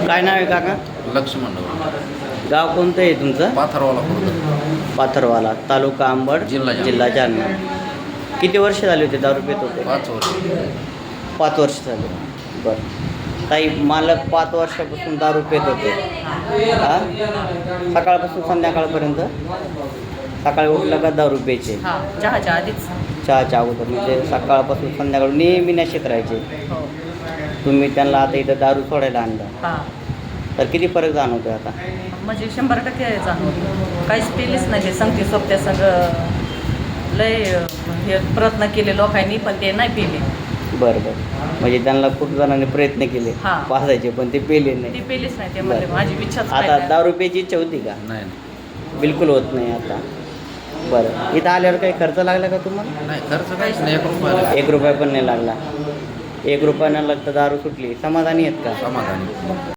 काय नाव आहे काका? लक्ष्मण गाव कोणतं आहे तुमचं? पाथरवाला खुर्द, पाथरवाला, तालुका अंबड, जिल्हा जालना. किती वर्ष झाली होते दारू पित होते? 5 वर्ष. 5 वर्ष झाले. बरं. ताई, मालक 5 वर्षापासून दारू पित होते. हा? सकाळपासून संध्याकाळपर्यंत? सकाळी उठलं का दारू प्यायचे? चहाच्या आधीच. चहाच्या अगोदर म्हणजे सकाळपासून संध्याकाळ नेहमी नशेत राहायचे. हो. तुम्ही त्यांना आता इथं दारू सोडायला आणलं, हां. तर किती फरक जाणवतोय आता? म्हणजे 100% जाणवलं. काहीच पेलीच नाही. ते संगती सोबत्या सगळं लय हे प्रयत्न केले लोकांनी, पण ते नाही पेले. बरं बरं. म्हणजे त्यांना खूप जणांनी प्रयत्न केले हां. पाजायचे, पण ते पेले ती नाही. पेलीच नाही. ते म्हणजे माझी इच्छाच आता नाही. दारू प्यायची इच्छा होती का? नाही बिलकुल होत नाही आता. बरं. इथं आल्यावर काही खर्च लागला का तुम्हाला? नाही, खर्च काहीच नाही. 1 रुपया 1 रुपया पण नाही लागला. 1 रुपया न लागता दारू सुटली. समाधानी आहेत का? समाधानी.